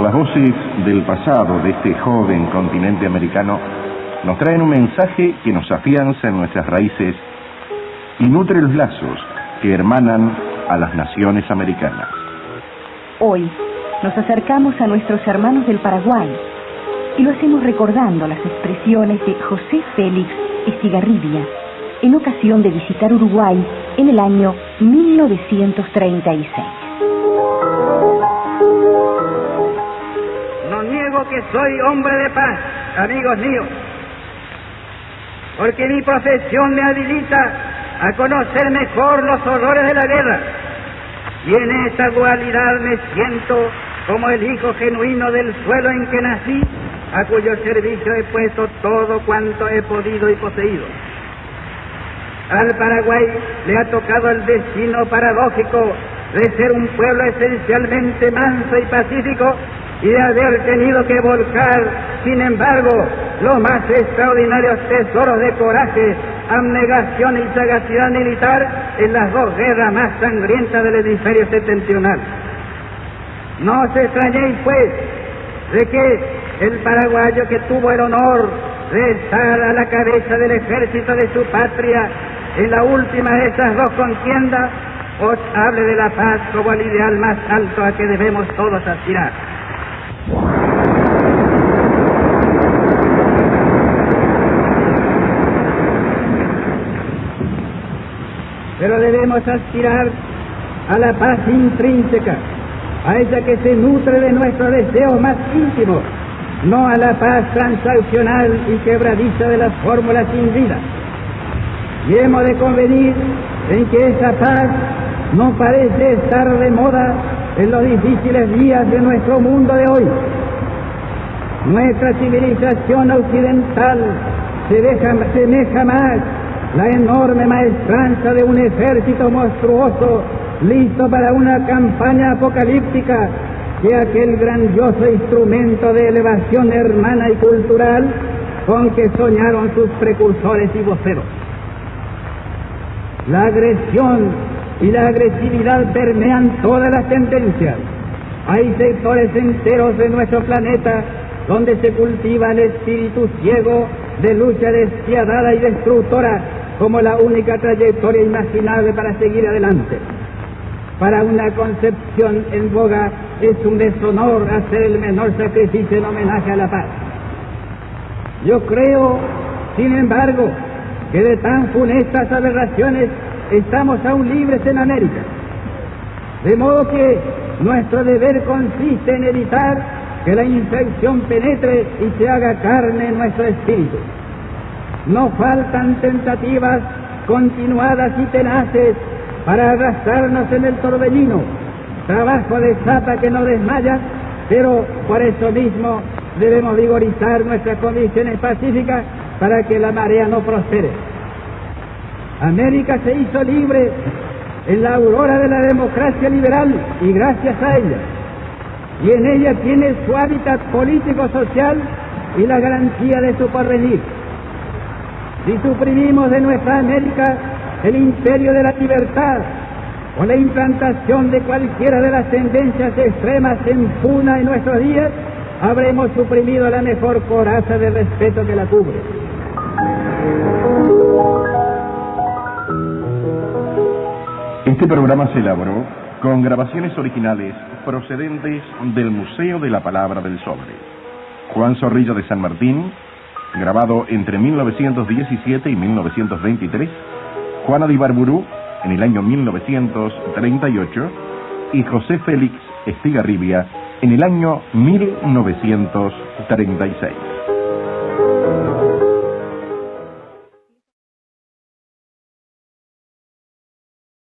Las voces del pasado de este joven continente americano nos traen un mensaje que nos afianza en nuestras raíces y nutre los lazos que hermanan a las naciones americanas. Hoy nos acercamos a nuestros hermanos del Paraguay y lo hacemos recordando las expresiones de José Félix Estigarribia en ocasión de visitar Uruguay en el año 1936. No niego que soy hombre de paz, amigos míos, porque mi profesión me habilita a conocer mejor los horrores de la guerra, y en esa dualidad me siento como el hijo genuino del suelo en que nací, a cuyo servicio he puesto todo cuanto he podido y poseído. Al Paraguay le ha tocado el destino paradójico de ser un pueblo esencialmente manso y pacífico, y de haber tenido que volcar, sin embargo, los más extraordinarios tesoros de coraje, abnegación y sagacidad militar en las dos guerras más sangrientas del hemisferio septentrional. No os extrañéis, pues, de que el paraguayo que tuvo el honor de estar a la cabeza del ejército de su patria en la última de esas dos contiendas, os hable de la paz como el ideal más alto a que debemos todos aspirar. Pero debemos aspirar a la paz intrínseca, a ella que se nutre de nuestros deseos más íntimos, no a la paz transaccional y quebradiza de las fórmulas sin vida. Y hemos de convenir en que esa paz no parece estar de moda en los difíciles días de nuestro mundo de hoy. Nuestra civilización occidental semeja más la enorme maestranza de un ejército monstruoso listo para una campaña apocalíptica que aquel grandioso instrumento de elevación hermana y cultural con que soñaron sus precursores y voceros. La agresión y la agresividad permean todas las tendencias. Hay sectores enteros de nuestro planeta donde se cultiva el espíritu ciego de lucha despiadada y destructora como la única trayectoria imaginable para seguir adelante. Para una concepción en boga es un deshonor hacer el menor sacrificio en homenaje a la paz. Yo creo, sin embargo, que de tan funestas aberraciones estamos aún libres en América. De modo que nuestro deber consiste en evitar que la infección penetre y se haga carne en nuestro espíritu. No faltan tentativas continuadas y tenaces para arrastrarnos en el torbellino, trabajo de zapa que no desmaya, pero por eso mismo debemos vigorizar nuestras condiciones pacíficas para que la marea no prospere. América se hizo libre en la aurora de la democracia liberal y gracias a ella, y en ella tiene su hábitat político-social y la garantía de su porvenir. Si suprimimos de nuestra América el imperio de la libertad o la implantación de cualquiera de las tendencias extremas en pugna en nuestros días, habremos suprimido la mejor coraza de respeto que la cubre. Este programa se elaboró con grabaciones originales procedentes del Museo de la Palabra del Sobre. Juan Zorrilla de San Martín, grabado entre 1917 y 1923, Juana de Ibarburu en el año 1938 y José Félix Estigarribia en el año 1936.